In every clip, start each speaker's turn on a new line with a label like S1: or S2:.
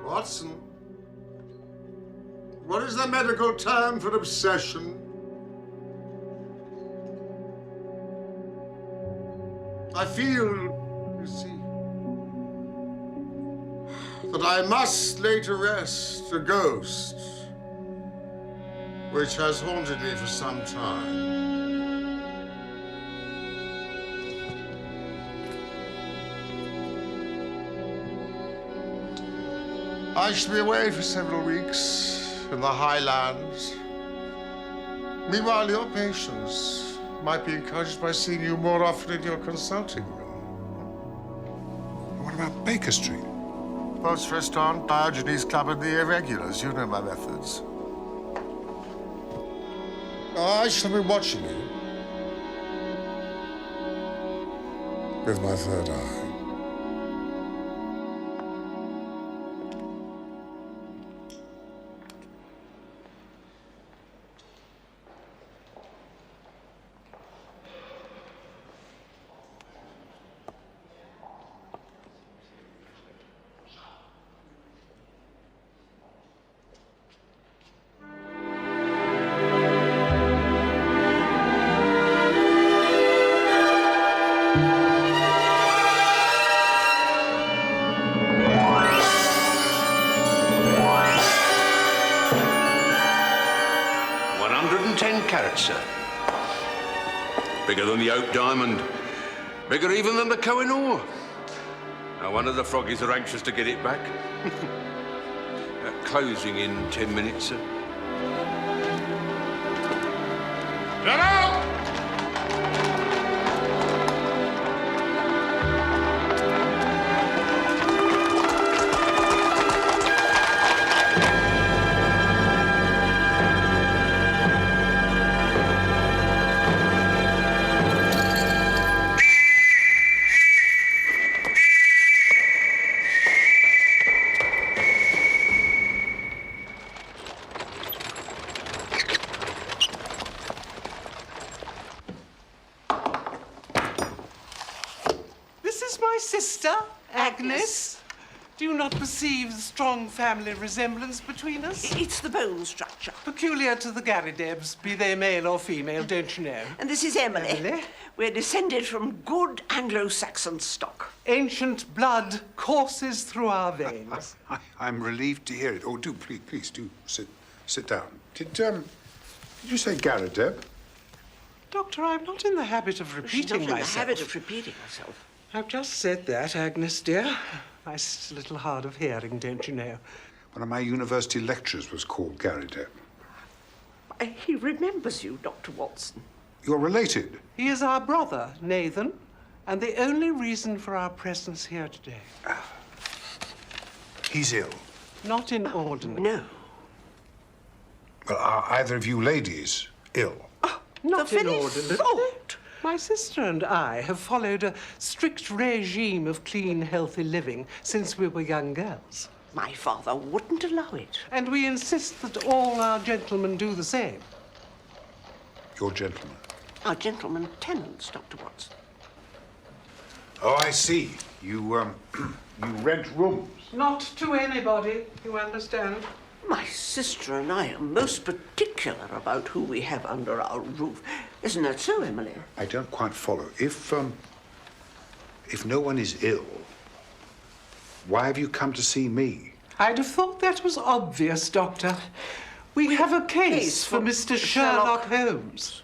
S1: Watson, what is the medical term for obsession? I feel, you see, that I must lay to rest a ghost which has haunted me for some time. I shall be away for several weeks in the Highlands. Meanwhile, your patients might be encouraged by seeing you more often in your consulting room.
S2: What about Baker Street?
S1: Post Restaurant, Diogenes Club, and the Irregulars. You know my methods. I shall be watching you with my third eye.
S3: Sir. Bigger than the Oak Diamond. Bigger even than the Koh-i-Noor. No wonder the Froggies are anxious to get it back. Closing in 10 minutes, sir.
S1: Hello!
S4: Sister, Agnes. Do you not perceive the strong family resemblance between us?
S5: It's the bone structure.
S4: Peculiar to the Garridebs, be they male or female, don't you know?
S5: And this is Emily.
S4: Emily?
S5: We're descended from good Anglo-Saxon stock.
S4: Ancient blood courses through our veins.
S2: I'm relieved to hear it. Oh, do, please do sit down. Did you say Garrideb?
S4: Doctor, I'm not in the habit of repeating myself.
S5: She's not in the habit of repeating herself.
S4: I've just said that, Agnes, dear. My sister's a little hard of hearing, don't you know?
S2: One of my university lecturers was called Garrideb.
S5: He remembers you, Dr. Watson.
S2: You're related?
S4: He is our brother, Nathan, and the only reason for our presence here today.
S2: He's ill?
S4: Not in ordinary.
S5: No.
S2: Well, are either of you ladies ill?
S4: Not in ordinary.
S5: Thought.
S4: My sister and I have followed a strict regime of clean, healthy living since we were young girls.
S5: My father wouldn't allow it.
S4: And we insist that all our gentlemen do the same.
S2: Your gentlemen?
S5: Our gentlemen tenants, Dr. Watson.
S2: Oh, I see. You rent rooms?
S4: Not to anybody, you understand?
S5: My sister and I are most particular about who we have under our roof. Isn't that so, Emily?
S2: I don't quite follow. If no one is ill, why have you come to see me?
S4: I'd have thought that was obvious, Doctor. We have a case for Mr. Sherlock Holmes.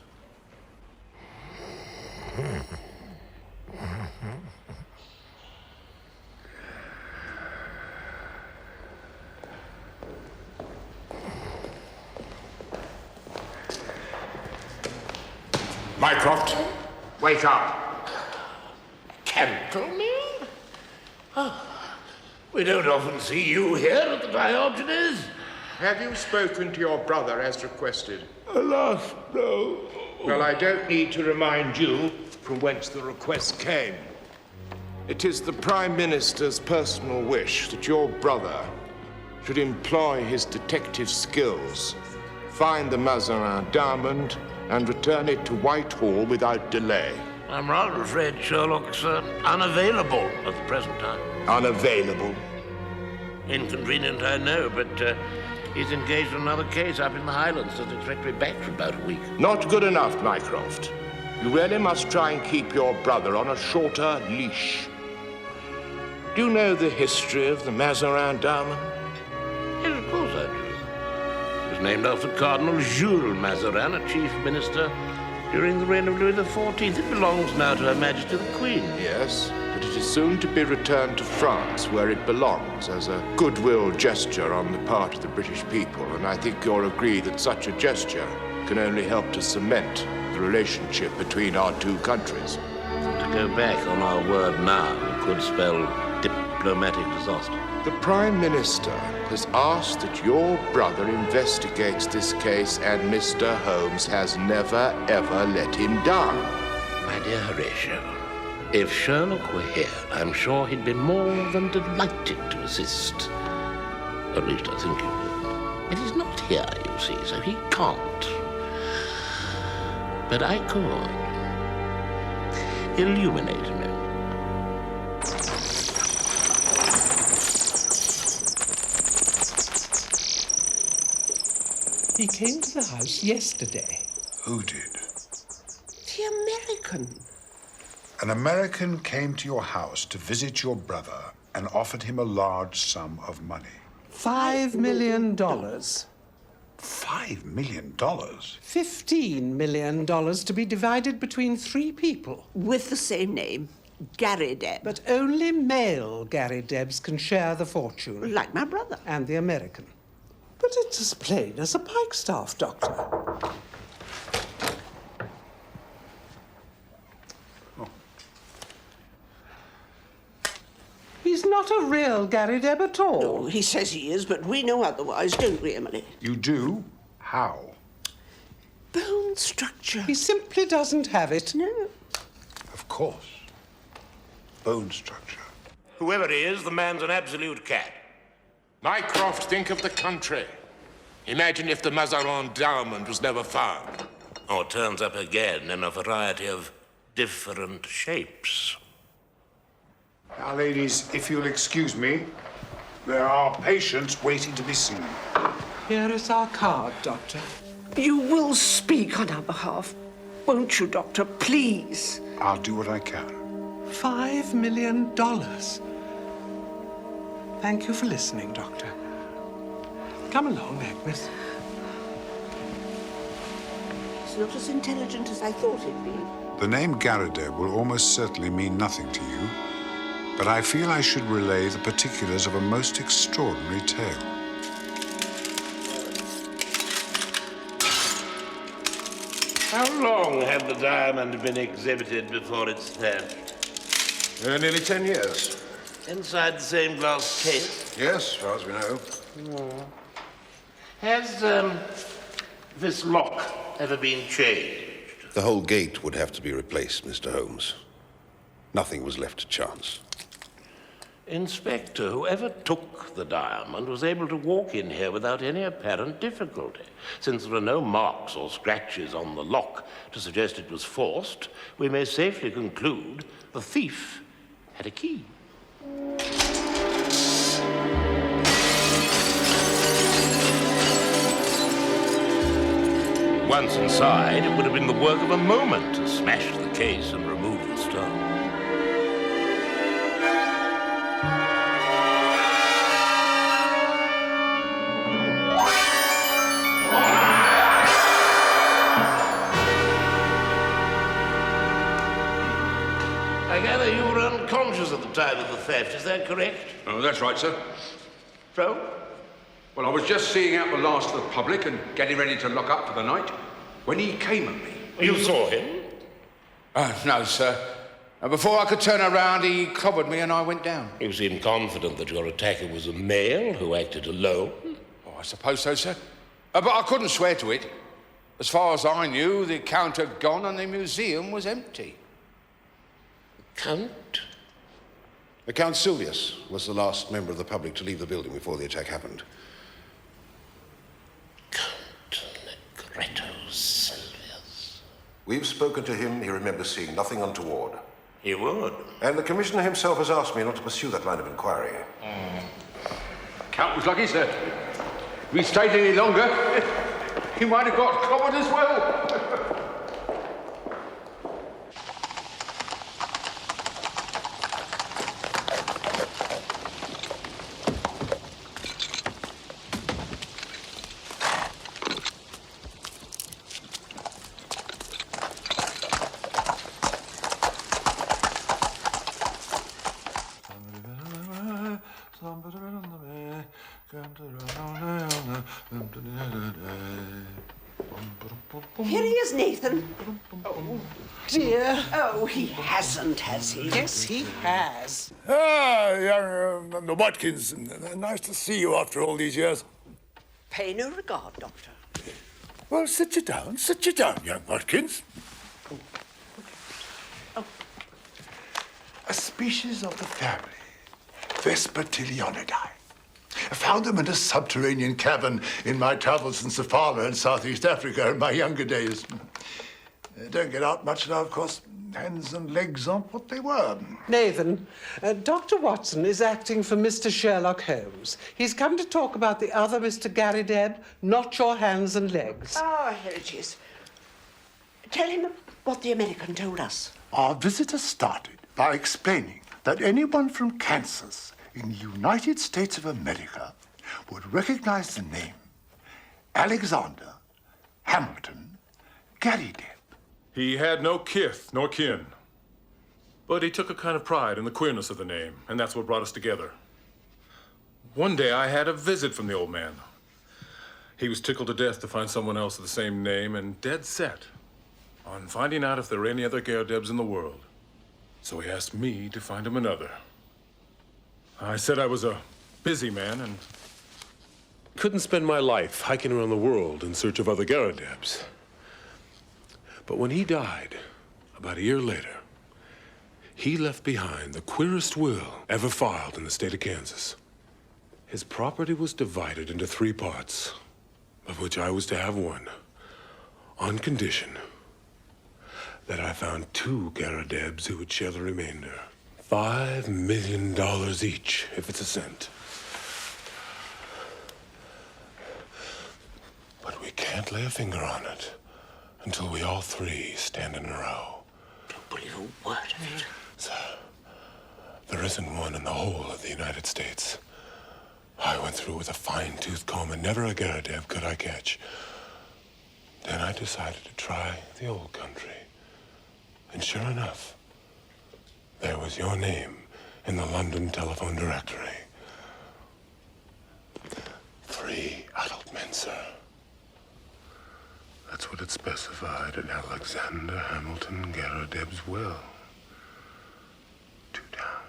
S6: Mycroft, wake up.
S7: Gentlemen? Oh, we don't often see you here at the Diogenes.
S6: Have you spoken to your brother as requested?
S7: Alas, no.
S6: Well, I don't need to remind you from whence the request came. It is the Prime Minister's personal wish that your brother should employ his detective skills, find the Mazarin diamond, and return it to Whitehall without delay.
S7: I'm rather afraid Sherlock's unavailable at the present time.
S6: Unavailable?
S7: Inconvenient, I know, but he's engaged on another case up in the Highlands. Doesn't expect to be back for about a week.
S6: Not good enough, Mycroft. You really must try and keep your brother on a shorter leash. Do you know the history of the Mazarin diamond?
S7: Yes, of course I do. It was named after Cardinal Jules Mazarin, a chief minister during the reign of Louis XIV. It belongs now to Her Majesty the Queen.
S6: Yes, but it is soon to be returned to France, where it belongs, as a goodwill gesture on the part of the British people. And I think you'll agree that such a gesture can only help to cement the relationship between our two countries.
S7: To go back on our word now could spell diplomatic disaster.
S6: The Prime Minister has asked that your brother investigates this case, and Mr. Holmes has never, ever let him down.
S7: My dear Horatio, if Sherlock were here, I'm sure he'd be more than delighted to assist. At least I think he would. But he's not here, you see, so he can't. But I could. Illuminate him.
S4: He came to the house yesterday.
S2: Who did?
S5: The American.
S2: An American came to your house to visit your brother and offered him a large sum of money.
S4: $5 million.
S2: $5 million?
S4: $15 million to be divided between 3 people.
S5: With the same name, Gary Deb.
S4: But only male Gary Debs can share the fortune.
S5: Like my brother.
S4: And the American. But it's as plain as a pikestaff, Doctor.
S2: Oh.
S4: He's not a real Gary Deb at all.
S5: No, he says he is, but we know otherwise, don't we, Emily?
S2: You do? How?
S5: Bone structure.
S4: He simply doesn't have it.
S5: No.
S2: Of course. Bone structure.
S7: Whoever he is, the man's an absolute cat.
S6: Mycroft, think of the country. Imagine if the Mazarin diamond was never found.
S7: Or turns up again in a variety of different shapes.
S2: Now, ladies, if you'll excuse me, there are patients waiting to be seen.
S4: Here is our card, Doctor.
S5: You will speak on our behalf, won't you, Doctor? Please.
S2: I'll do what I can.
S4: $5 million. Thank you for listening, Doctor. Come along, Agnes.
S5: He's not as intelligent as I thought he'd be.
S2: The name Garadeb will almost certainly mean nothing to you, but I feel I should relay the particulars of a most extraordinary tale.
S7: How long had the diamond been exhibited before it vanished?
S3: Nearly 10 years.
S7: Inside the same glass case?
S3: Yes, as far as we know.
S7: Has this lock ever been changed?
S3: The whole gate would have to be replaced, Mr. Holmes. Nothing was left to chance.
S7: Inspector, whoever took the diamond was able to walk in here without any apparent difficulty. Since there are no marks or scratches on the lock to suggest it was forced, we may safely conclude the thief had a key. Once inside, it would have been the work of a moment to smash the case and remove the stone. I gather you were unconscious at the time of the theft, is that correct?
S3: Oh, that's right, sir.
S7: So?
S3: Well, I was just seeing out the last of the public and getting ready to lock up for the night when he came at me.
S7: You saw him?
S8: No, sir. Before I could turn around, he clobbered me and I went down.
S7: You seem confident that your attacker was a male who acted alone.
S8: Oh, I suppose so, sir. But I couldn't swear to it. As far as I knew, the Count had gone and the museum was empty.
S7: Count?
S3: The Count Silvius was the last member of the public to leave the building before the attack happened.
S7: Count Negretto Silvius.
S9: We've spoken to him. He remembers seeing nothing untoward.
S7: He would.
S9: And the Commissioner himself has asked me not to pursue that line of inquiry.
S3: Count was lucky, sir. If he stayed any longer, he might have got clobbered as well.
S5: Here he is, Nathan. Oh, dear. Oh, he hasn't, has he?
S4: Yes, he has.
S10: Ah, young Watkins. Nice to see you after all these years.
S5: Pay no regard, Doctor.
S10: Well, sit you down, young Watkins. A species of the family, Vespertilionidae. I found them in a subterranean cavern in my travels in Safari in Southeast Africa in my younger days. They don't get out much now, of course. Hands and legs aren't what they were.
S4: Nathan, Dr. Watson is acting for Mr. Sherlock Holmes. He's come to talk about the other Mr. Garrideb, not your hands and legs.
S5: Ah, here it is. Tell him what the American told us.
S10: Our visitor started by explaining that anyone from Kansas in the United States of America would recognize the name Alexander Hamilton Garrideb.
S11: He had no kith nor kin, but he took a kind of pride in the queerness of the name, and that's what brought us together. One day I had a visit from the old man. He was tickled to death to find someone else with the same name and dead set on finding out if there were any other Garridebs in the world. So he asked me to find him another. I said I was a busy man and couldn't spend my life hiking around the world in search of other Garridebs. But when he died, about a year later, he left behind the queerest will ever filed in the state of Kansas. His property was divided into 3 parts, of which I was to have 1, on condition that I found 2 Garridebs who would share the remainder. $5 million each, if it's a cent. But we can't lay a finger on it until we all 3 stand in a row.
S5: Don't believe a word of it.
S11: Sir, there isn't one in the whole of the United States. I went through with a fine-tooth comb and never a Garrideb could I catch. Then I decided to try the old country. And sure enough, there was your name in the London telephone directory. 3 adult men, sir. That's what it specified in Alexander Hamilton Garrideb's will. 2 down,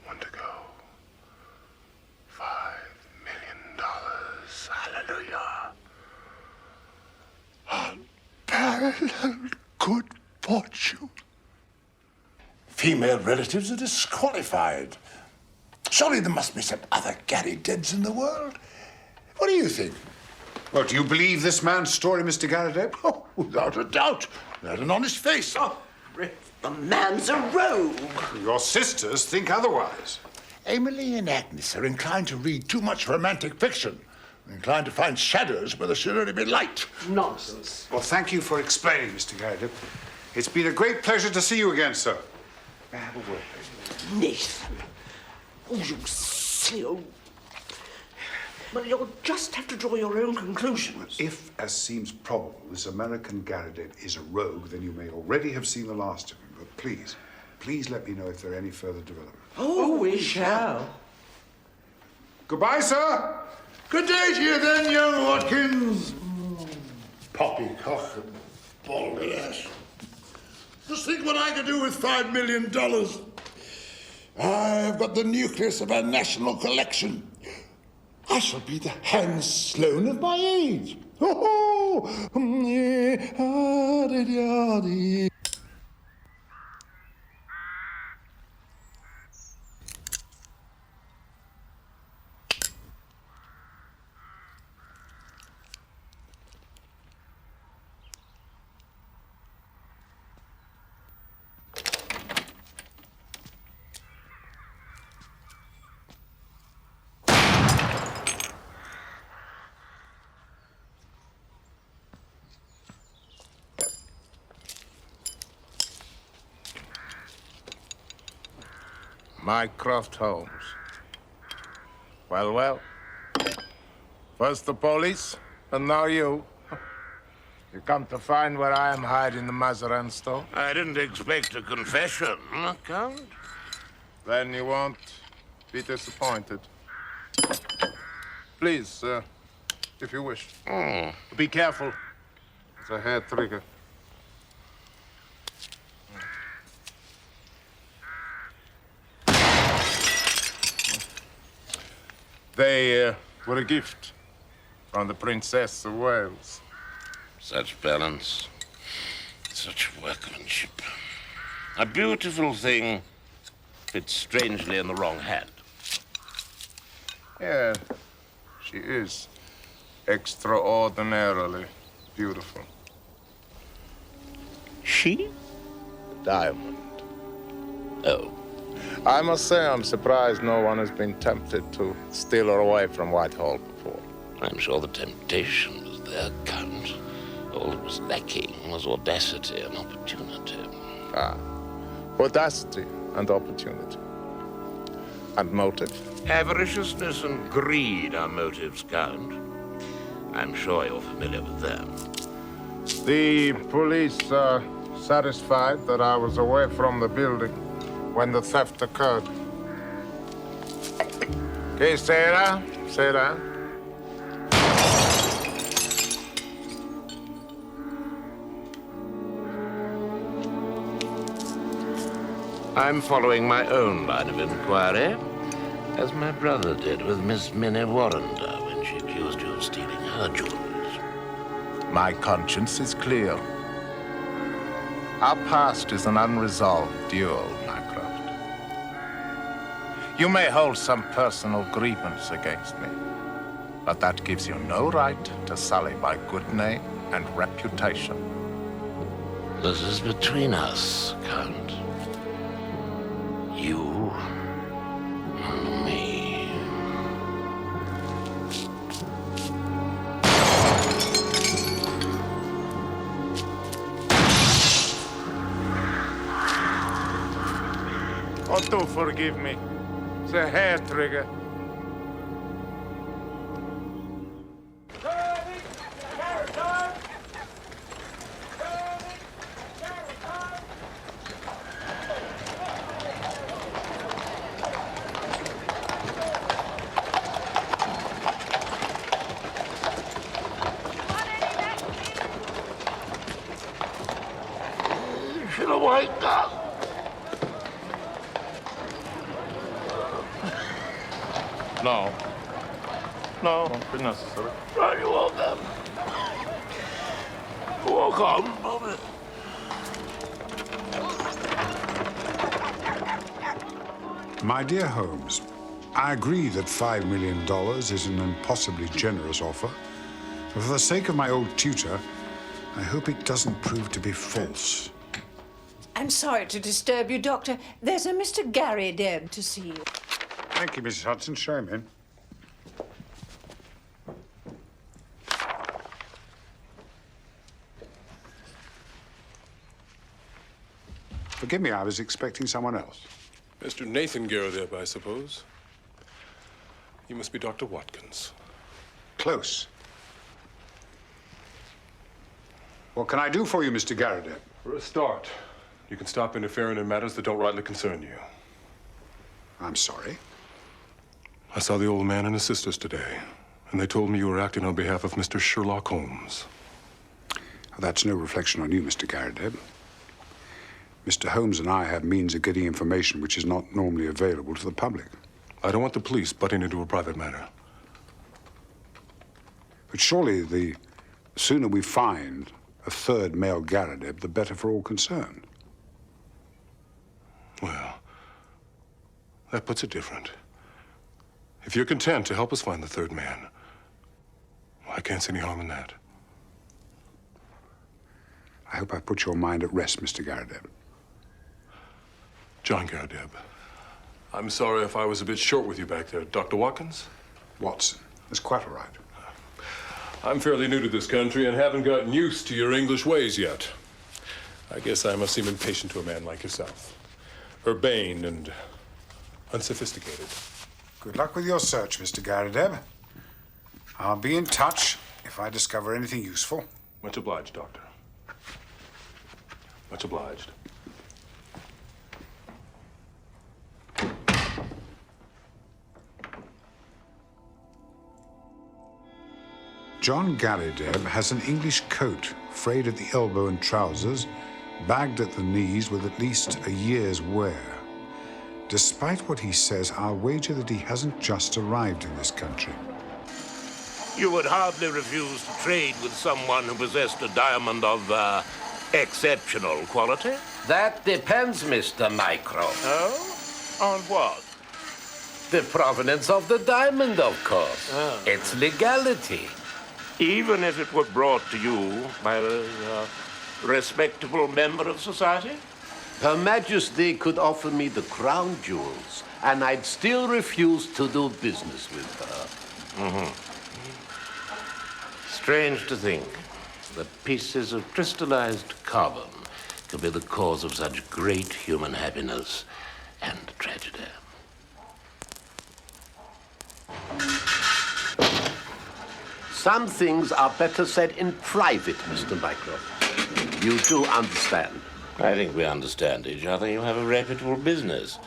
S11: 1 to go. $5 million. Hallelujah.
S10: Unparalleled good fortune. Female relatives are disqualified. Surely there must be some other Garridebs in the world. What do you think?
S2: Well, do you believe this man's story, Mr. Garrideb?
S10: Oh, without a doubt. He had an honest face.
S5: Oh, the man's a rogue.
S2: Your sisters think otherwise.
S10: Emily and Agnes are inclined to read too much romantic fiction. Inclined to find shadows where there should only be light.
S4: Nonsense.
S2: Well, thank you for explaining, Mr. Garrideb. It's been a great pleasure to see you again, sir. May I have a word, please?
S5: Nathan. Oh, you silly old... Well, you'll just have to draw your own conclusions.
S2: If, as seems probable, this American Garrideb is a rogue, then you may already have seen the last of him. But please let me know if there are any further developments.
S4: Oh, we shall.
S2: Goodbye, sir.
S10: Good day to you then, young Watkins. Poppycock and baldy ass. Just think what I could do with $5 million. I've got the nucleus of a national collection. I shall be the Hans Sloane of my age. Oh,
S6: Mycroft Holmes. Well, well. First the police, and now you. You come to find where I am hiding the Mazarin store?
S7: I didn't expect a confession, Count.
S6: Then you won't be disappointed. Please, if you wish. Be careful. It's a hair trigger. They were a gift from the Princess of Wales.
S7: Such balance, such workmanship. A beautiful thing fits strangely in the wrong hand.
S6: Yeah, she is extraordinarily beautiful.
S7: She?
S6: Diamond.
S7: Oh.
S6: I must say I'm surprised no one has been tempted to steal her away from Whitehall before.
S7: I'm sure the temptation was there, Count. All that was lacking was audacity and opportunity.
S6: Ah, audacity and opportunity. And motive.
S7: Avariciousness and greed are motives, Count. I'm sure you're familiar with them.
S6: The police are satisfied that I was away from the building when the theft occurred. Okay, Sarah.
S7: I'm following my own line of inquiry, as my brother did with Miss Minnie Warrender when she accused you of stealing her jewels.
S6: My conscience is clear. Our past is an unresolved duel, Mycroft. You may hold some personal grievance against me, but that gives you no right to sully my good name and reputation.
S7: This is between us, Count. You and me.
S6: Oh, do forgive me. It's a hair trigger.
S7: Should have waked up.
S6: No, won't be necessary.
S7: Right, you woke up. Walk on, Bobby.
S2: My dear Holmes, I agree that $5 million is an impossibly generous offer. But for the sake of my old tutor, I hope it doesn't prove to be false.
S12: I'm sorry to disturb you, Doctor. There's a Mr. Gary Deb to see you.
S2: Thank you, Mrs. Hudson. Show him in. Forgive me, I was expecting someone else.
S11: Mr. Nathan Garrideb, I suppose. You must be Dr. Watkins.
S2: Close. What can I do for you, Mr. Garrideb?
S11: For a start, you can stop interfering in matters that don't rightly concern you.
S2: I'm sorry.
S11: I saw the old man and his sisters today, and they told me you were acting on behalf of Mr. Sherlock Holmes.
S2: That's no reflection on you, Mr. Garrideb. Mr. Holmes and I have means of getting information which is not normally available to the public.
S11: I don't want the police butting into a private matter.
S2: But surely the sooner we find a third male Garrideb, the better for all concerned.
S11: Well, that puts it different. If you're content to help us find the third man, well, I can't see any harm in that.
S2: I hope I put your mind at rest, Mr. Garrideb.
S11: John Garrideb, I'm sorry if I was a bit short with you back there. Dr. Watkins?
S2: Watson. That's quite all right.
S11: I'm fairly new to this country and haven't gotten used to your English ways yet. I guess I must seem impatient to a man like yourself. Urbane and unsophisticated.
S2: Good luck with your search, Mr. Garrideb. I'll be in touch if I discover anything useful.
S11: Much obliged, Doctor. Much obliged.
S2: John Garrideb has an English coat, frayed at the elbow and trousers, bagged at the knees with at least a year's wear. Despite what he says, I'll wager that he hasn't just arrived in this country.
S7: You would hardly refuse to trade with someone who possessed a diamond of, exceptional quality?
S13: That depends, Mr. Mycroft.
S7: Oh? On what?
S13: The provenance of the diamond, of course.
S7: Oh.
S13: Its legality.
S7: Even if it were brought to you by a respectable member of society?
S13: Her Majesty could offer me the crown jewels, and I'd still refuse to do business with her.
S7: Mm-hmm. Strange to think that pieces of crystallized carbon could be the cause of such great human happiness and tragedy.
S13: Some things are better said in private, Mr. Mycroft. You do understand.
S7: I think we understand each other. You have a reputable business.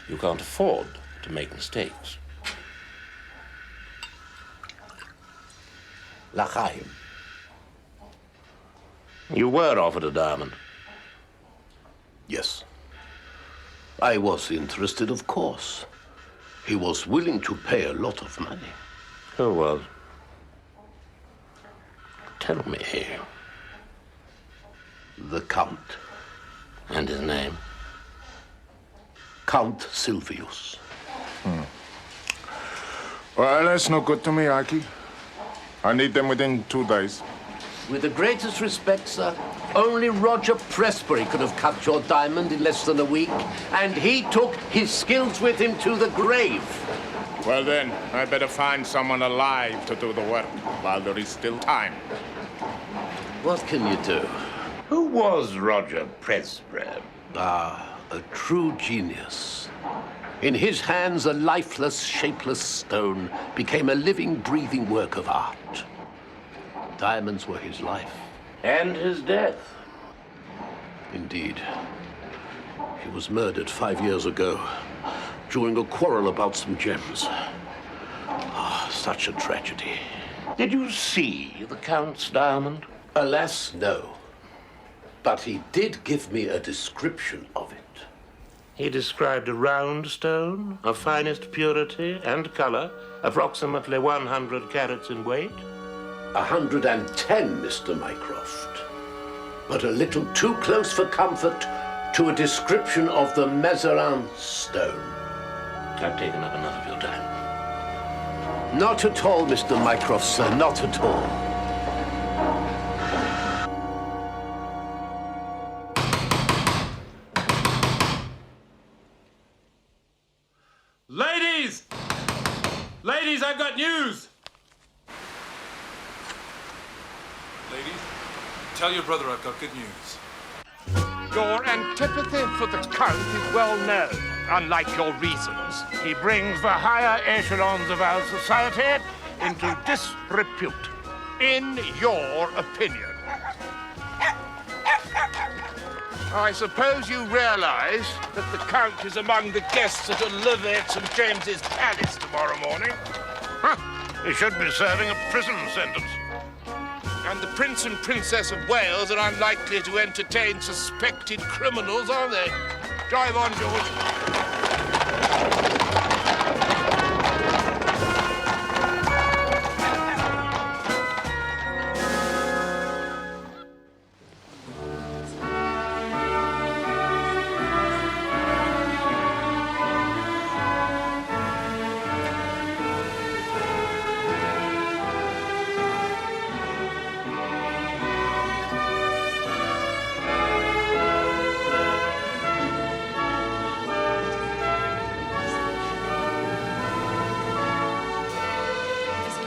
S7: You can't afford to make mistakes.
S13: L'chaim.
S7: You were offered a diamond.
S13: Yes. I was interested, of course. He was willing to pay a lot of money.
S7: Who was? Tell me.
S13: The Count.
S7: And his name?
S13: Count Silvius.
S6: Well, that's no good to me, Aki. I need them within 2 days.
S13: With the greatest respect, sir, only Roger Presbury could have cut your diamond in less than a week, and he took his skills with him to the grave.
S6: Well then, I better find someone alive to do the work while there is still time.
S13: What can you do?
S7: Who was Roger Presbury?
S13: Ah, a true genius. In his hands, a lifeless, shapeless stone became a living, breathing work of art. Diamonds were his life.
S7: And his death.
S13: Indeed. He was murdered 5 years ago during a quarrel about some gems. Ah, such a tragedy.
S7: Did you see the Count's diamond?
S13: Alas, no. But he did give me a description of it.
S7: He described a round stone of finest purity and color, approximately 100 carats in weight.
S13: 110, Mr. Mycroft. But a little too close for comfort to a description of the Mazarin stone.
S7: I've taken up enough of your time.
S13: Not at all, Mr. Mycroft, sir, not at all.
S11: Ladies! Ladies, I've got news! Ladies, tell your brother I've got good news.
S6: Your antipathy for the Count is well known. Unlike your reasons, he brings the higher echelons of our society into disrepute. In your opinion. I suppose you realize that the Count is among the guests at a levee at St. James's Palace tomorrow morning.
S7: He should be serving a prison sentence.
S6: And the Prince and Princess of Wales are unlikely to entertain suspected criminals, are they? Drive on, George.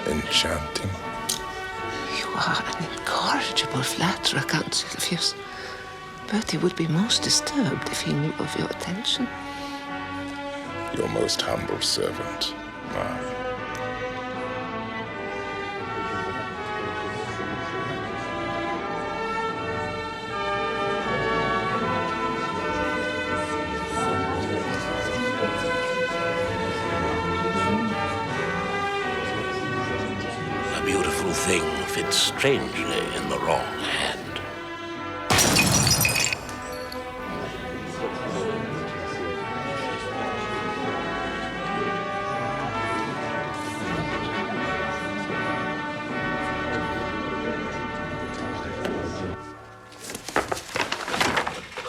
S6: Enchanting.
S14: You are an incorrigible flatterer, Count Silvius. Bertie would be most disturbed if he knew of your attention.
S6: Your most humble servant.
S7: A beautiful thing fits strangely in the wrong hand.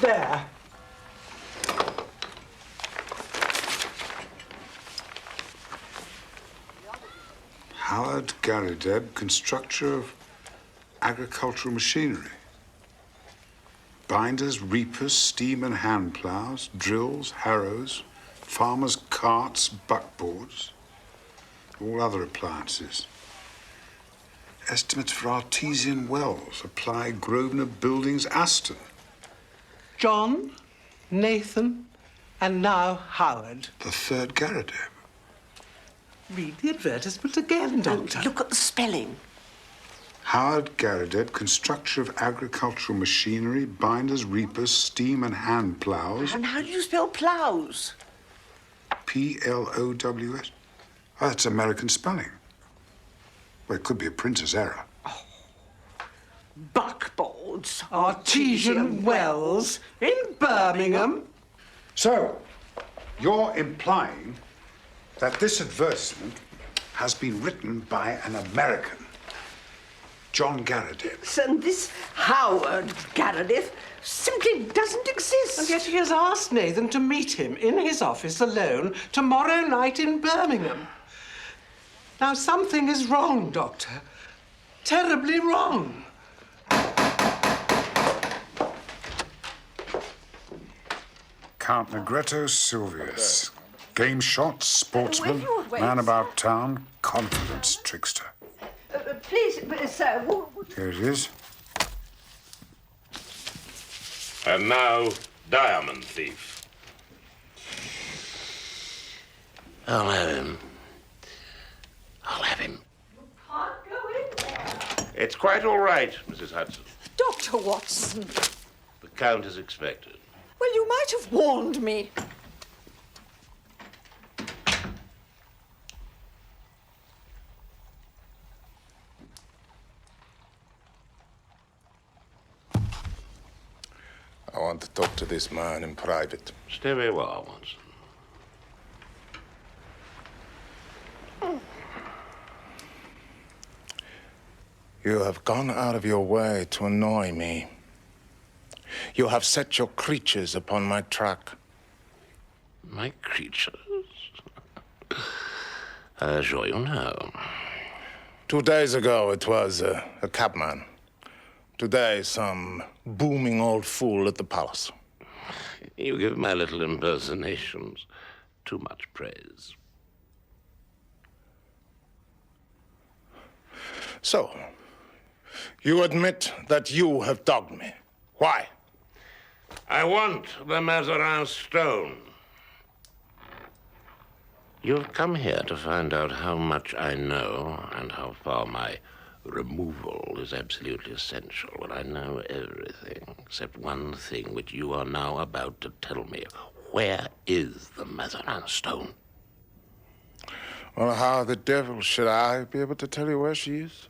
S4: There.
S2: Howard Garrideb, constructor of agricultural machinery. Binders, reapers, steam and hand plows, drills, harrows, farmers' carts, buckboards, all other appliances. Estimates for artesian wells, apply Grosvenor Buildings, Aston.
S4: John, Nathan, and now Howard.
S2: The third Garrideb.
S4: Read the advertisement again, Doctor.
S5: Look at the spelling.
S2: Howard Garrideb, constructor of agricultural machinery, binders, reapers, steam and hand plows.
S5: And how do you spell plows?
S2: P-L-O-W-S. Oh, that's American spelling. Well, it could be a printer's error.
S5: Buckboards.
S4: Artesian wells in Birmingham.
S2: So, you're implying that this advertisement has been written by an American, John Garrideb.
S5: And this Howard Garrideb simply doesn't exist.
S4: And yet he has asked Nathan to meet him in his office alone tomorrow night in Birmingham. Now, something is wrong, Doctor. Terribly wrong.
S2: Count Negretto Silvius. Game shot, sportsman,
S12: Wait.
S2: man about town, confidence trickster.
S12: Please, sir,
S2: Here it is.
S7: And now, diamond thief. I'll have him. I'll have him.
S12: can't go in there.
S7: It's quite all right, Mrs. Hudson.
S12: Dr. Watson.
S7: The Count is expected.
S12: Well, you might have warned me.
S6: I want to talk to this man in private.
S7: Stay where you are, Watson.
S6: You have gone out of your way to annoy me. You have set your creatures upon my track.
S7: My creatures? I assure you no.
S6: 2 days ago, it was a cabman. Today, some booming old fool at the palace.
S7: You give my little impersonations too much praise.
S6: So, you admit that you have dogged me. Why?
S7: I want the Mazarin stone. You've come here to find out how much I know and how far my removal is absolutely essential. Well, I know everything except one thing which you are now about to tell me. Where is the Mazarin stone?
S6: Well, how the devil should I be able to tell you where she is?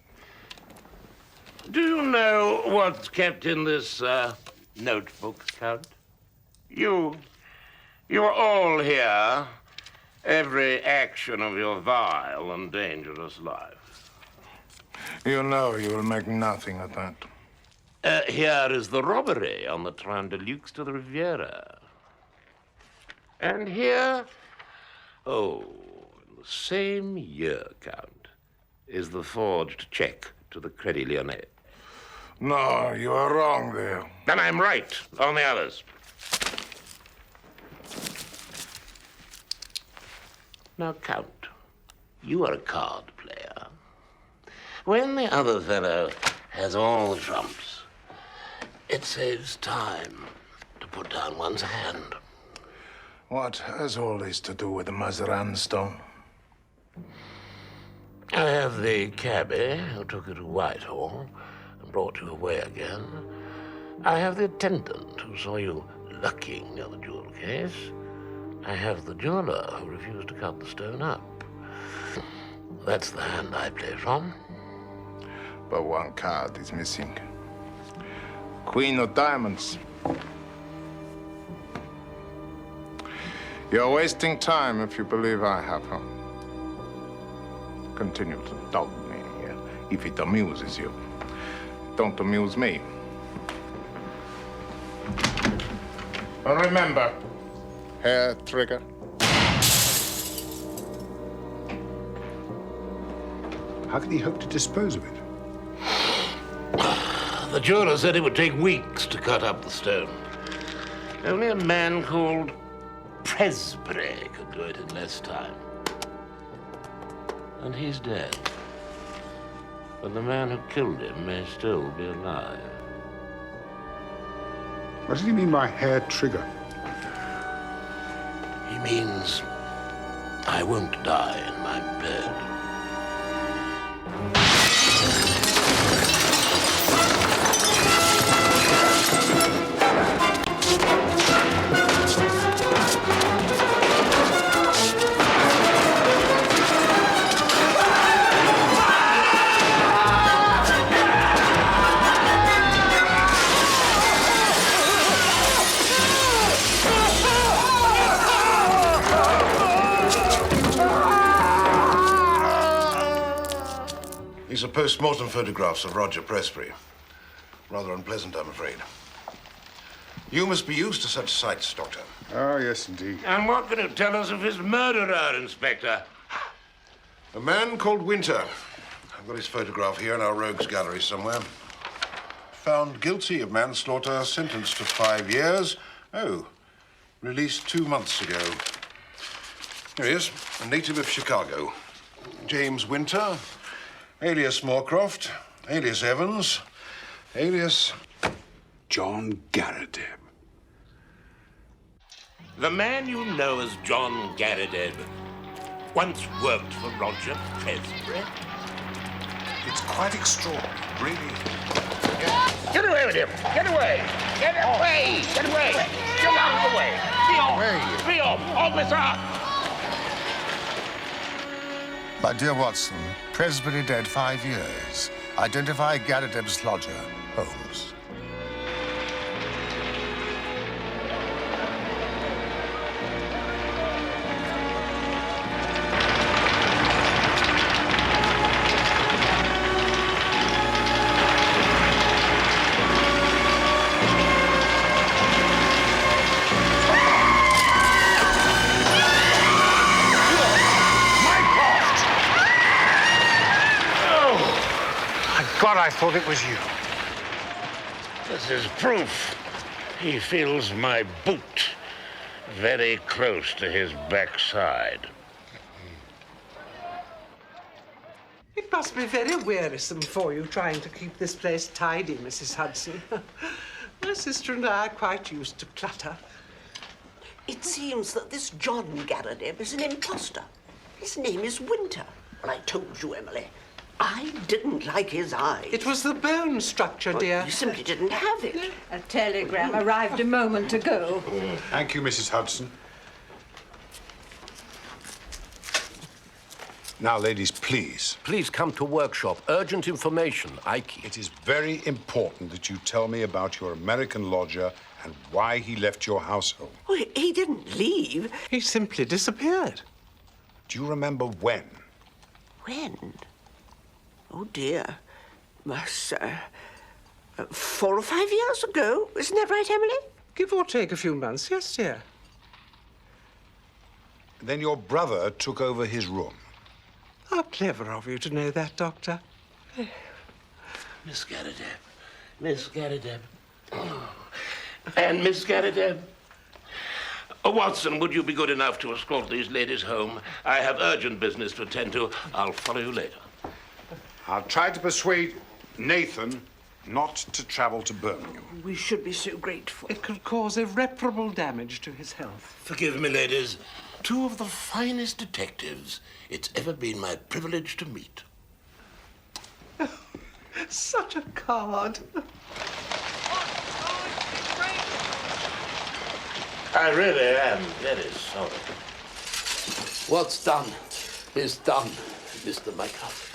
S7: Do you know what's kept in this notebook, Count? You are all here, every action of your vile and dangerous life.
S6: You know you will make nothing of that.
S7: Here is the robbery on the Train de Luxe to the Riviera. And here, in the same year, Count, is the forged check to the Crédit Lyonnais.
S6: No, you are wrong there.
S7: Then I'm right on the others. Now, Count, you are a card player. When the other fellow has all the trumps, it saves time to put down one's hand.
S6: What has all this to do with the Mazarin stone?
S7: I have the cabby who took you to Whitehall and brought you away again. I have the attendant who saw you lurking near the jewel case. I have the jeweler who refused to cut the stone up. That's the hand I play from.
S6: But one card is missing. Queen of Diamonds. You're wasting time if you believe I have her. Continue to dog me if it amuses you. Don't amuse me. And remember, hair trigger.
S2: How can he hope to dispose of it?
S7: The jeweler said it would take weeks to cut up the stone. Only a man called Presbury could do it in less time. And he's dead. But the man who killed him may still be alive.
S2: What does he mean by hair trigger?
S7: He means I won't die in my bed.
S9: These are post-mortem photographs of Roger Presbury. Rather unpleasant, I'm afraid. You must be used to such sights, Doctor.
S2: Oh, yes, indeed.
S7: And what can you tell us of his murderer, Inspector?
S9: A man called Winter. I've got his photograph here in our rogues gallery somewhere. Found guilty of manslaughter, sentenced to 5 years. Oh, released 2 months ago. Here he is, a native of Chicago. James Winter, alias Moorcroft, alias Evans, alias
S2: John Garrideb.
S7: The man you know as John Garrideb once worked for Roger Presbury.
S2: It's quite extraordinary, really.
S7: Get away with him! Get away! Get away! Get away! Get out of the way! Be off! Be off! Officer!
S1: My dear Watson, Presbury dead 5 years. Identify Garrideb's lodger, Holmes.
S10: God, I thought it was you.
S7: This is proof. He feels my boot very close to his backside.
S4: It must be very wearisome for you trying to keep this place tidy, Mrs. Hudson. My sister and I are quite used to clutter.
S5: It seems that this John Garrideb is an imposter. His name is Winter. Well, I told you, Emily. I didn't like his eye.
S4: It was the bone structure, dear.
S5: You simply didn't have it.
S12: A telegram arrived a moment ago.
S2: Thank you, Mrs. Hudson. Now, ladies, please.
S13: Please come to workshop. Urgent information. Ike.
S2: It is very important that you tell me about your American lodger and why he left your household.
S5: Oh, he didn't leave.
S4: He simply disappeared.
S2: Do you remember when?
S5: When? Oh, dear. 4 or 5 years ago. Isn't that right, Emily?
S4: Give or take a few months, yes, dear.
S2: Then your brother took over his room.
S4: How clever of you to know that, Doctor.
S7: Miss Garrideb. Miss Garrideb. Oh. And Miss Garrideb. Watson, would you be good enough to escort these ladies home? I have urgent business to attend to. I'll follow you later.
S2: I'll try to persuade Nathan not to travel to Birmingham.
S5: We should be so grateful.
S4: It could cause irreparable damage to his health.
S7: Forgive me, ladies. Two of the finest detectives it's ever been my privilege to meet.
S4: Such a card.
S7: I really am very sorry.
S13: What's done is done, Mr. Mycroft.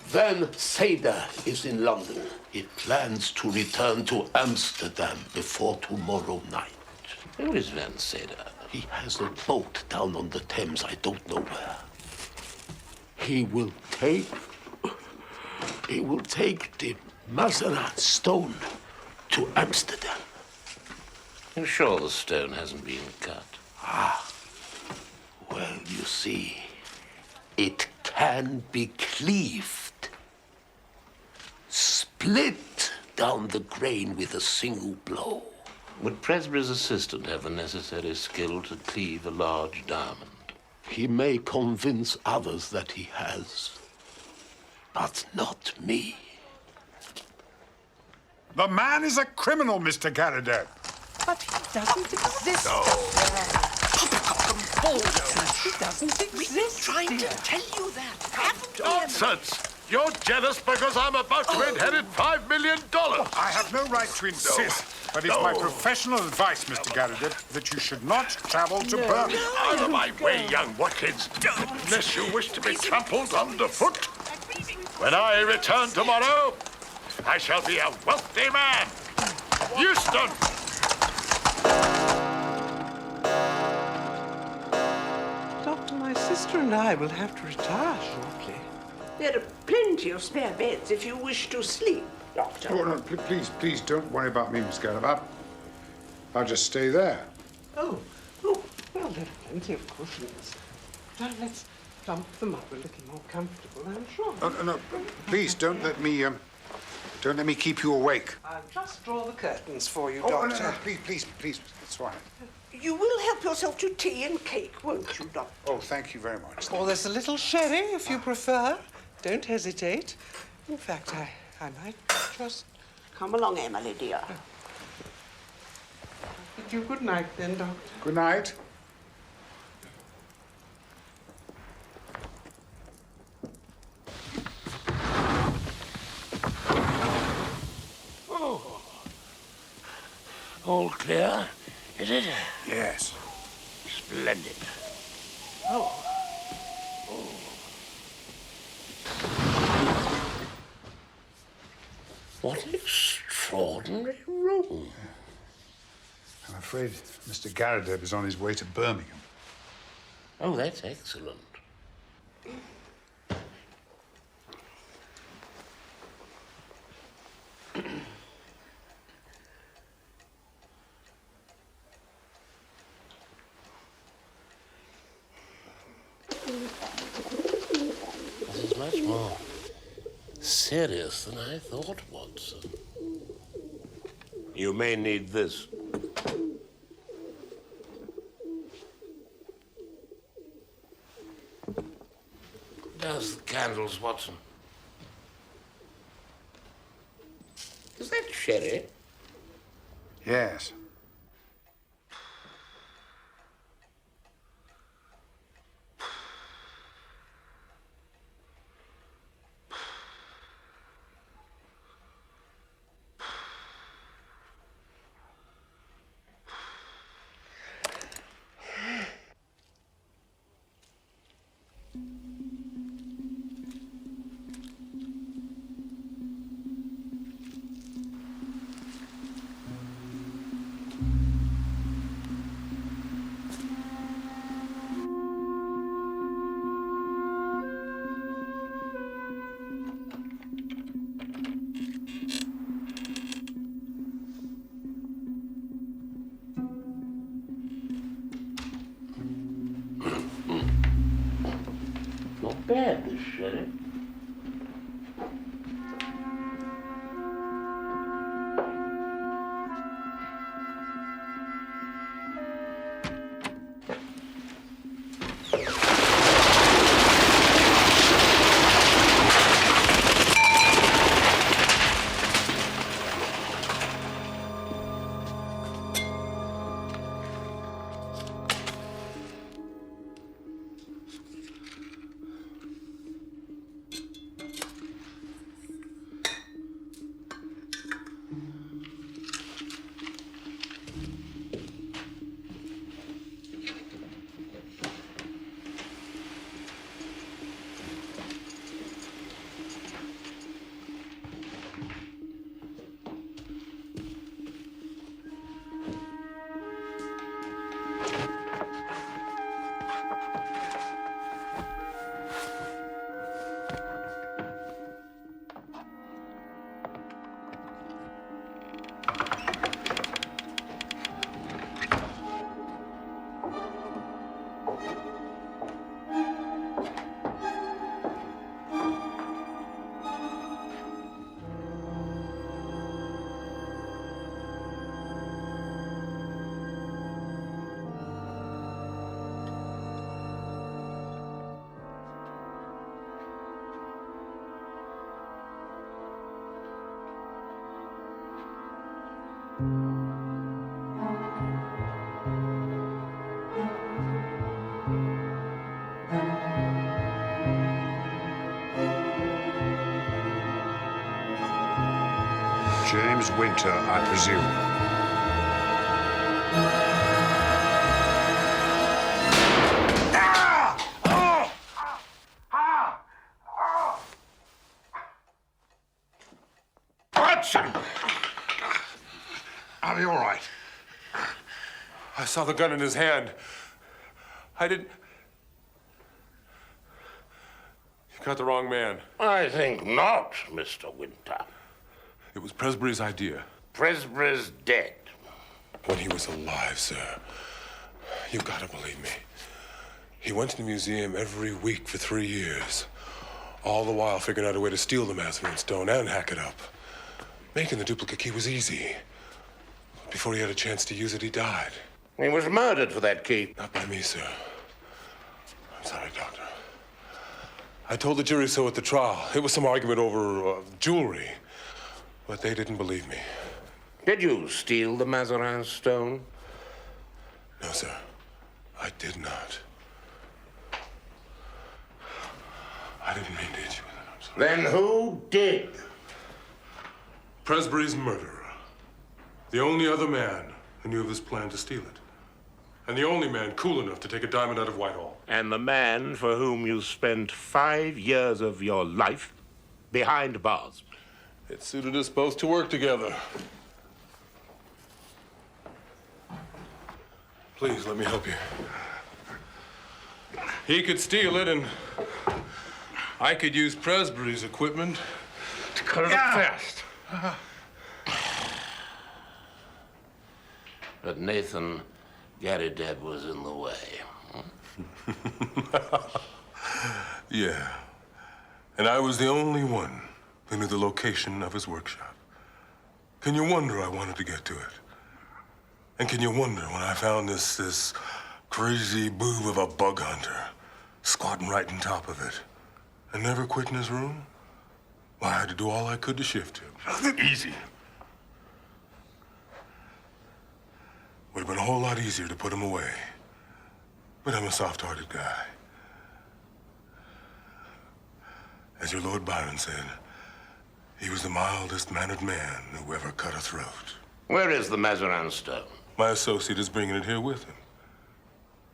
S13: Van Seder is in London. He plans to return to Amsterdam before tomorrow night.
S7: Who is Van Seder?
S13: He has a boat down on the Thames, I don't know where. He will take the Mazarin stone to Amsterdam.
S7: You're sure the stone hasn't been cut?
S13: Ah, well, you see, it can be cleaved, split down the grain with a single blow.
S7: Would Presby's assistant have the necessary skill to cleave a large diamond?
S13: He may convince others that he has, but not me.
S2: The man is a criminal, Mr. Garrideb.
S12: But he doesn't exist. He doesn't exist.
S5: Trying to tell you that, haven't we?
S3: Nonsense! You're jealous because I'm about to inherit $5 million.
S2: I have no right to insist, but it's my professional advice, Mr. Garrideb, that you should not travel to Birmingham.
S3: Out of my way, young Watkins, unless you wish to be trampled underfoot. When I return tomorrow, I shall be a wealthy man. Euston!
S4: Doctor, my sister and I will have to retire shortly.
S5: There are plenty of spare beds if you wish to sleep, Doctor.
S2: Oh, no, please don't worry about me, Miss Garrideb. I'll just stay there.
S4: Oh, well, there are plenty of cushions. Now, let's plump them up a little more comfortable, I'm sure.
S2: Oh, no, please don't let me keep you awake.
S4: I'll just draw the curtains for you,
S2: Oh,
S4: Doctor.
S2: no, please, it's all right.
S5: You will help yourself to tea and cake, won't you, Doctor?
S2: Oh, thank you very much.
S4: Or there's a little sherry, if you prefer. Don't hesitate. In fact, I might just...
S5: Come along, Emily, dear.
S4: Bid you good night, then, Doctor.
S2: Good night.
S7: Oh. All clear, is it?
S2: Yes.
S7: Splendid.
S5: Oh.
S7: What an extraordinary room.
S2: I'm afraid Mr. Garrideb is on his way to Birmingham.
S7: Oh, that's excellent. This is much more serious than I thought, Watson. You may need this. Douse the candles, Watson. Is that sherry?
S2: Yes.
S7: Not bad, this sherry.
S2: James Winter, I presume.
S3: Watson!
S9: Are you all right?
S11: I saw the gun in his hand. I didn't... You got the wrong man.
S3: I think not, Mr. Winter.
S11: It was Presbury's idea.
S3: Presbury's dead.
S11: When he was alive, sir. You've got to believe me. He went to the museum every week for 3 years. All the while figuring out a way to steal the Mazarin stone and hack it up. Making the duplicate key was easy. Before he had a chance to use it, he died.
S3: He was murdered for that key.
S11: Not by me, sir. I'm sorry, Doctor. I told the jury so at the trial. It was some argument over jewelry. But they didn't believe me.
S3: Did you steal the Mazarin stone?
S11: No, sir. I did not. I didn't mean to hit you with it. I'm sorry.
S3: Then who did?
S11: Presbury's murderer. The only other man who knew of his plan to steal it. And the only man cool enough to take a diamond out of Whitehall.
S3: And the man for whom you spent 5 years of your life behind bars.
S11: It suited us both to work together. Please, let me help you. He could steal it, and I could use Presbury's equipment to cut it up fast.
S7: But Nathan Garrideb was in the way.
S11: Yeah. And I was the only one who knew the location of his workshop. Can you wonder I wanted to get to it? And can you wonder when I found this crazy boob of a bug hunter squatting right on top of it and never quitting his room? Well, I had to do all I could to shift him. Easy. Would have been a whole lot easier to put him away. But I'm a soft-hearted guy. As your Lord Byron said, he was the mildest-mannered man who ever cut a throat.
S3: Where is the Mazarin stone?
S11: My associate is bringing it here with him.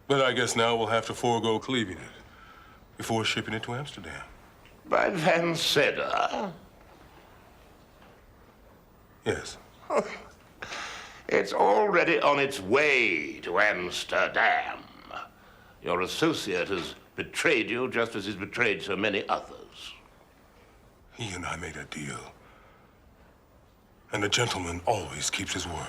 S11: But I guess now we'll have to forego cleaving it before shipping it to Amsterdam.
S3: By Van Sedder?
S11: Yes.
S3: It's already on its way to Amsterdam. Your associate has betrayed you just as he's betrayed so many others.
S11: He and I made a deal. And a gentleman always keeps his word.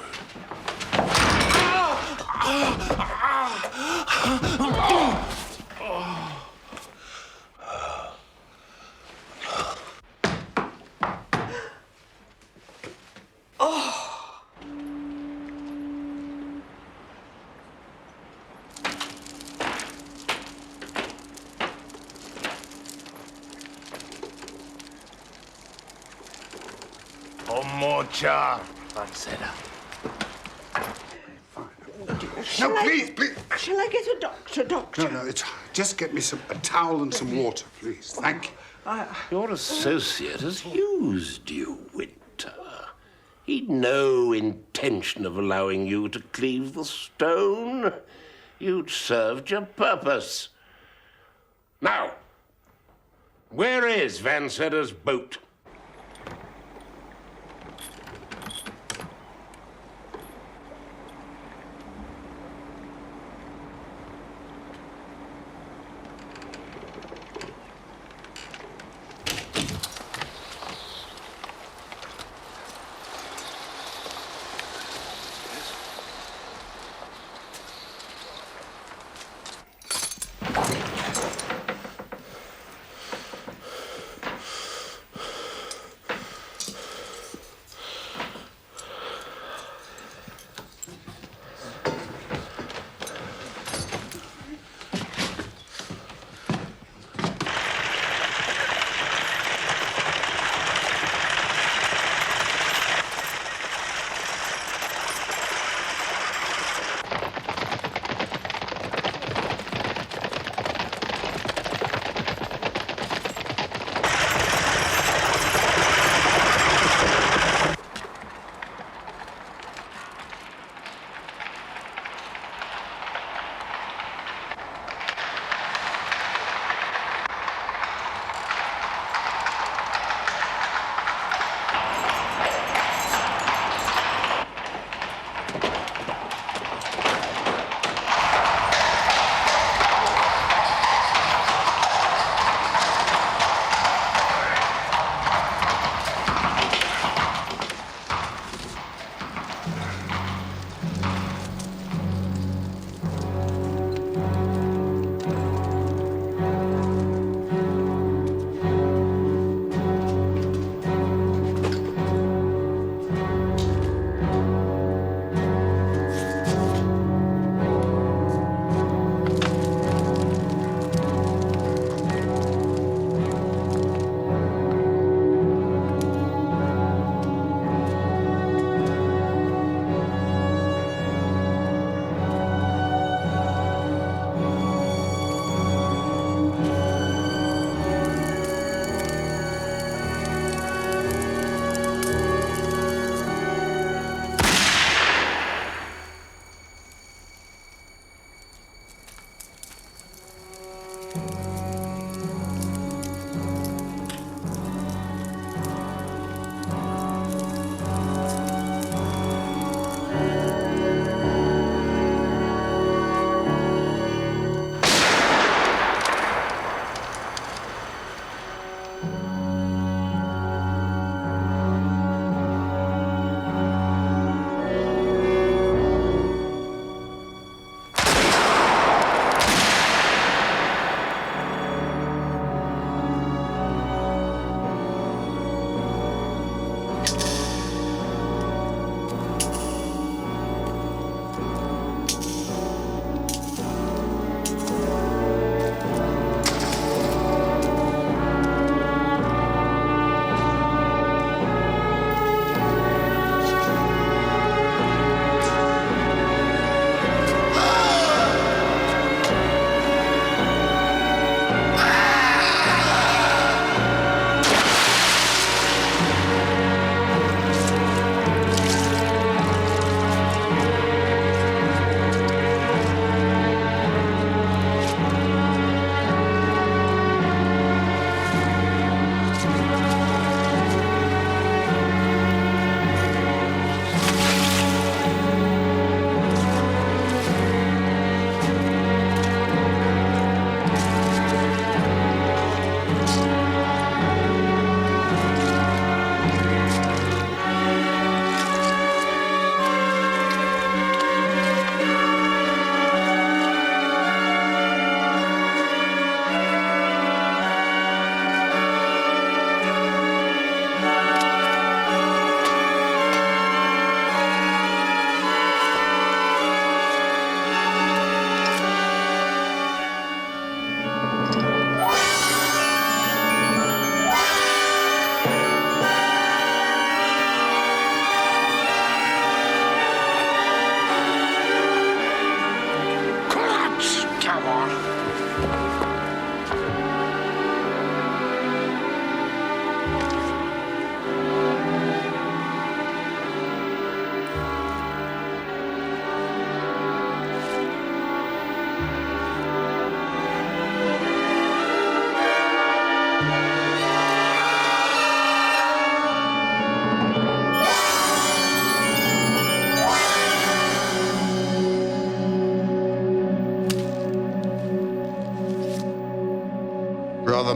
S3: Mocha.
S2: No, please.
S5: Shall I get a doctor, Doctor?
S2: No, it's just get me a towel and some water, please. Thank you.
S7: Your associate has used you, Winter. He'd no intention of allowing you to cleave the stone. You'd served your purpose. Now, where is Van Sedder's boat?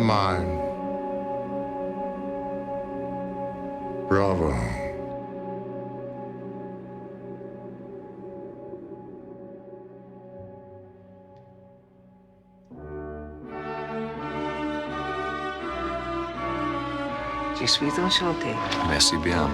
S1: mine. Bravo.
S14: Je suis enchanté.
S15: Merci bien.